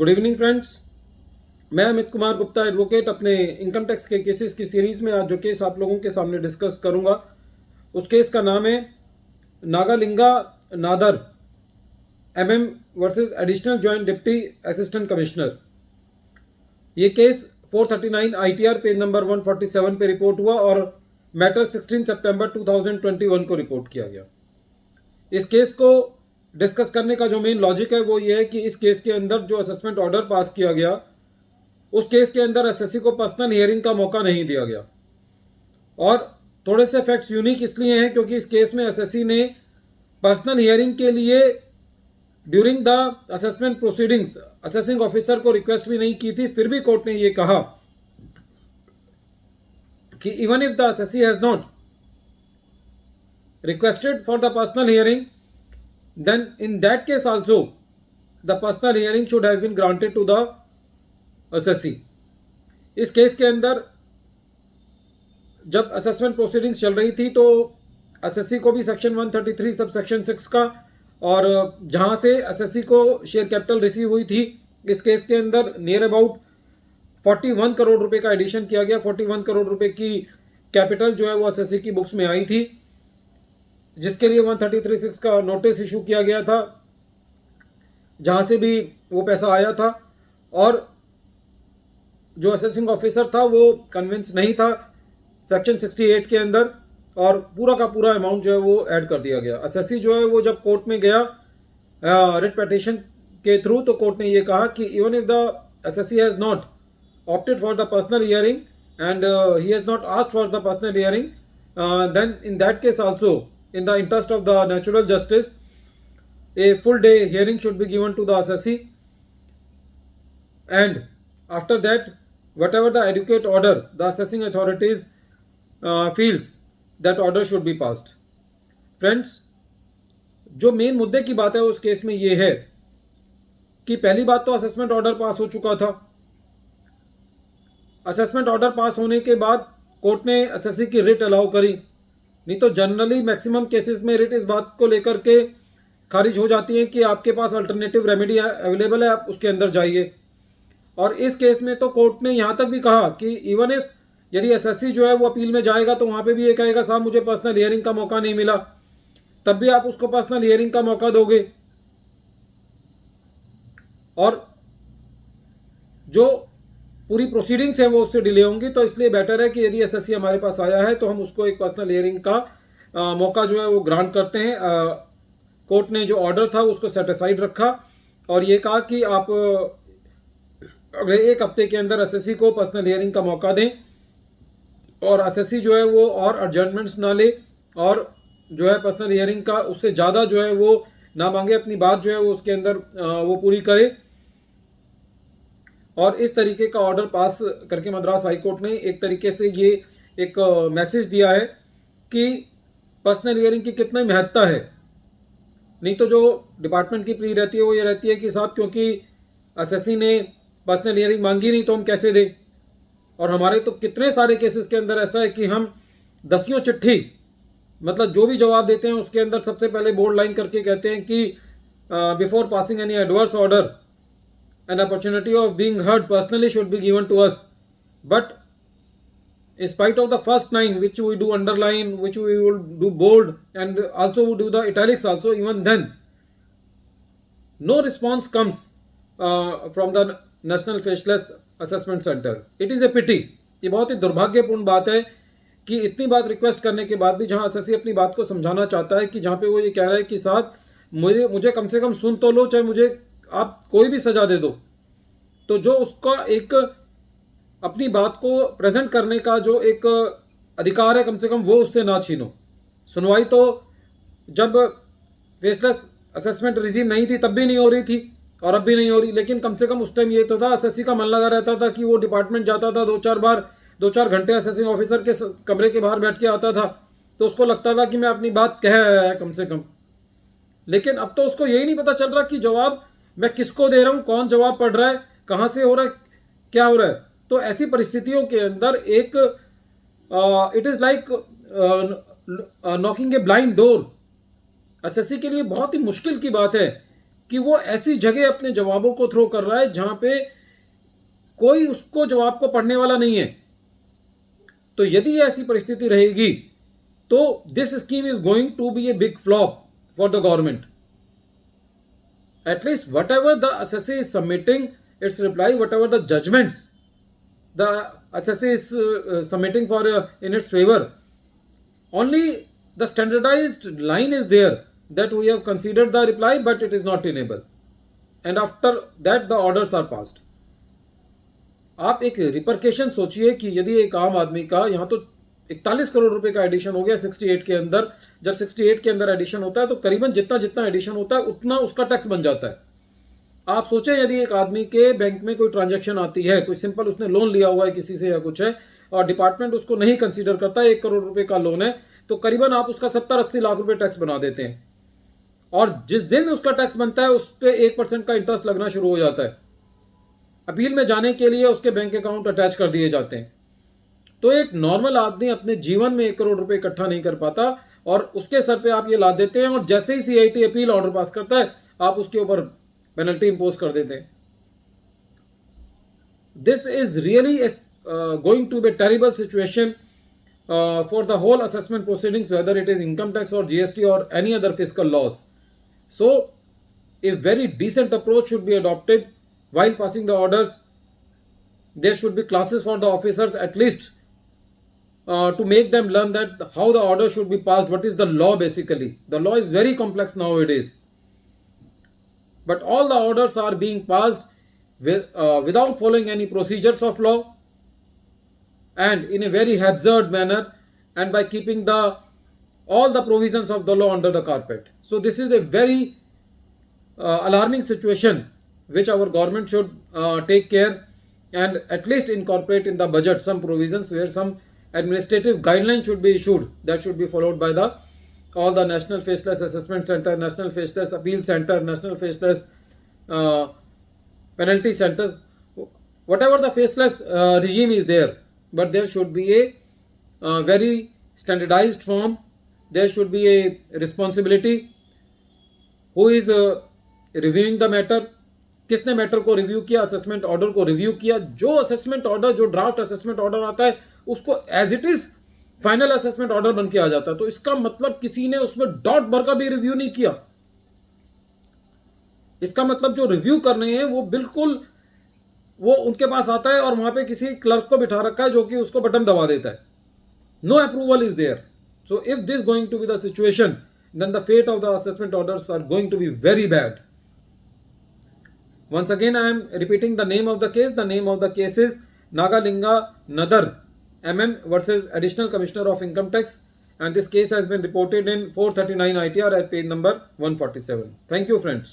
Good evening friends. मैं Amit Kumar Gupta advocate अपने income tax के केसेस की सीरीज में आज जो केस आप लोगों के सामने डिस्कस करूंगा उस केस का नाम है Nagalinga Nadar MM versus additional joint deputy assistant commissioner. ये केस 439 आईटीआर पेज नंबर 147 पे रिपोर्ट हुआ और मैटर 16 सितंबर 2021 को रिपोर्ट किया गया। इस केस को डिस्कस करने का जो मेन लॉजिक है वो ये है कि इस केस के अंदर जो असेसमेंट ऑर्डर पास किया गया उस केस के अंदर एसएससी को पर्सनल हियरिंग का मौका नहीं दिया गया। और थोड़े से फैक्ट्स यूनिक इसलिए हैं क्योंकि इस केस में एसएससी ने पर्सनल हियरिंग के लिए during the assessment proceedings assessing officer को रिक्वेस्ट भी नहीं की थी। फिर भी कोर्ट ने यह कहा कि even if the SSC has not requested for the personal hearing then in that case also the personal hearing should have been granted to the assessee। इस केस के अंदर जब असेसमेंट प्रोसीडिंग्स चल रही थी तो एसएससी को भी सेक्शन 133 सब सेक्शन 6 का और जहां से एसएससी को शेयर कैपिटल रिसीव हुई थी इस केस के अंदर नियर अबाउट 41 करोड़ रुपए का एडिशन किया गया। 41 करोड़ रुपए की कैपिटल जो है वो एसएससी की बुक्स में आई थी जिसके लिए 133(6) का नोटिस इशू किया गया था जहां से भी वो पैसा आया था। और जो असेसिंग ऑफिसर था वो कन्विंस नहीं था सेक्शन 68 के अंदर और पूरा का पूरा अमाउंट जो है वो ऐड कर दिया गया। एसएससी जो है वो जब कोर्ट में गया रिट पिटीशन के थ्रू तो कोर्ट ने ये कहा कि even if the SSC has not opted for the personal hearing and he has not asked for the personal hearing then in that case also in the interest of the natural justice a full day hearing should be given to the assessee and after that whatever the adequate order the assessing authorities feels that order should be passed। friends, जो main मुद्दे की बात है उस case में ये है कि पहली बात तो असेसमेंट ऑर्डर पास हो चुका था। असेसमेंट ऑर्डर पास होने के बाद कोर्ट ने एसएससी की रिट अलाउ करी। नहीं तो जनरली मैक्सिमम केसेस में रिट इस बात को लेकर के खारिज हो जाती है कि आपके पास अल्टरनेटिव रेमेडी अवेलेबल है, आप उसके अंदर जाइए। और इस केस में तो कोर्ट ने यहाँ तक भी कहा कि इवन इफ यदि एसएससी जो है वो अपील में जाएगा तो वहाँ पे भी ये कहेगा साहब मुझे पर्सनल हियरिंग का मौका नहीं मिला, तब भी आप उसको पर्सनल हियरिंग का मौका दोगे। और जो पूरी प्रोसीडिंग्स है वो उससे डिले होंगी तो इसलिए बेटर है कि यदि एसएससी हमारे पास आया है तो हम उसको एक पर्सनल हियरिंग का मौका जो है वो ग्रांट करते हैं। कोर्ट ने जो ऑर्डर था उसको सेटिसाइड रखा और ये कहा कि आप अगले एक हफ्ते के अंदर एसएससी को पर्सनल हियरिंग का मौका दें और एसएससी जो है वो और एडजर्नमेंट्स ना ले और जो है पर्सनल हियरिंग का उससे ज़्यादा जो है वो ना मांगे, अपनी बात जो है वो उसके अंदर वो पूरी करे। और इस तरीके का ऑर्डर पास करके मद्रास हाई कोर्ट ने एक तरीके से ये एक मैसेज दिया है कि पर्सनल हियरिंग की कितनी महत्ता है। नहीं तो जो डिपार्टमेंट की प्ली रहती है वो ये रहती है कि साहब क्योंकि एसएससी ने पर्सनल हियरिंग मांगी नहीं तो हम कैसे दें। और हमारे तो कितने सारे केसेस के अंदर ऐसा है कि हम दसियों चिट्ठी मतलब जो भी जवाब देते हैं उसके अंदर सबसे पहले बोल्ड लाइन करके कहते हैं कि before passing any adverse order an opportunity of being heard personally should be given to us, but in spite of the first line which we do underline, which we will do bold and also we do the italics also, even then no response comes from the National Faceless Assessment Center। it is a pity। ये बहुत ही दुर्भाग्यपूर्ण बात है कि इतनी बात request करने के बाद भी जहां एसएससी अपनी बात को समझाना चाहता है कि जहां पे वो ये कह रहा है कि साहब मुझे कम से कम सुन तो लो, चाहे मुझे आप कोई भी सजा दे दो, तो जो उसका एक अपनी बात को प्रेजेंट करने का जो एक अधिकार है कम से कम वो उससे ना छीनो। सुनवाई तो जब फेसलेस असेसमेंट रिसीव नहीं थी तब भी नहीं हो रही थी और अब भी नहीं हो रही, लेकिन कम से कम उस टाइम ये तो था एसएससी का मन लगा रहता था कि वो डिपार्टमेंट जाता था 2-4 घंटे असेसिंग ऑफिसर के कमरे के बाहर बैठ के आता था तो उसको लगता था कि मैं अपनी बात कह आया है कम से कम। लेकिन अब तो उसको यही नहीं पता चल रहा कि जवाब मैं किसको दे रहा हूं, कौन जवाब पढ़ रहा है, कहां से हो रहा है, क्या हो रहा है। तो ऐसी परिस्थितियों के अंदर एक it is like knocking a blind door. SSC के लिए बहुत ही मुश्किल की बात है कि वो ऐसी जगह अपने जवाबों को थ्रो कर रहा है जहां पे कोई उसको जवाब को पढ़ने वाला नहीं है। तो यदि ऐसी परिस्थिति रहेगी तो this scheme is going to be a big flop for the government. At least whatever the assessee is submitting its reply, whatever the judgments the assessee is submitting for in its favor, only the standardized line is there that we have considered the reply but it is not tenable, and after that the orders are passed. आप एक repercussion सोचिए कि यदि एक आम आदमी का यहाँ तो 41 करोड़ रुपए का एडिशन हो गया 68 के अंदर। जब 68 के अंदर एडिशन होता है तो करीबन जितना जितना एडिशन होता है उतना उसका टैक्स बन जाता है। आप सोचें यदि एक आदमी के बैंक में कोई ट्रांजैक्शन आती है, कोई सिंपल उसने लोन लिया हुआ है किसी से या कुछ है और डिपार्टमेंट उसको नहीं कंसीडर करता, 1 करोड़ रुपए का लोन है, तो करीबन आप उसका 70-80 लाख रुपए टैक्स बना देते हैं। और जिस दिन उसका टैक्स बनता है उस पर 1% का इंटरेस्ट लगना शुरू हो जाता है। अपील में जाने के लिए उसके बैंक अकाउंट अटैच कर दिए जाते हैं। तो एक नॉर्मल आदमी अपने जीवन में 1 करोड़ रुपए इकट्ठा नहीं कर पाता और उसके सर पे आप ये ला देते हैं और जैसे ही CIT अपील ऑर्डर पास करता है आप उसके ऊपर पेनल्टी इंपोज कर देते हैं। This is really going to be terrible situation for the whole assessment proceedings, whether it is income tax और GST और any other fiscal laws. So a very decent approach should be adopted while passing the orders. There should be classes for the officers at least to make them learn that how the order should be passed, what is the law basically. The law is very complex nowadays. But all the orders are being passed without following any procedures of law and in a very haphazard manner and by keeping all the provisions of the law under the carpet. So this is a very alarming situation which our government should take care and at least incorporate in the budget some provisions where some administrative guidelines should be issued that should be followed by all the National Faceless Assessment Center, National Faceless Appeal Center, National Faceless Penalty Centers, whatever the faceless regime is there, but there should be a very standardized form. There should be a responsibility who is reviewing the matter, किसने matter को review किया, assessment order को review किया। जो assessment order, जो draft assessment order आता है उसको as it is final assessment order बन के आ जाता है। तो इसका मतलब किसी ने उसमें डॉट भर का भी रिव्यू नहीं किया। इसका मतलब जो रिव्यू करने हैं वो बिल्कुल वो उनके पास आता है और वहां पे किसी क्लर्क को बिठा रखा है जो कि उसको बटन दबा देता है। No approval is there. So if this going to be the situation then the fate of the assessment orders are going to be very bad. Once again, I am repeating the name of the case. The name of the case is Nagalinga Nadar MM versus Additional Commissioner of Income Tax, and this case has been reported in 439 ITR at page number 147. Thank you, friends.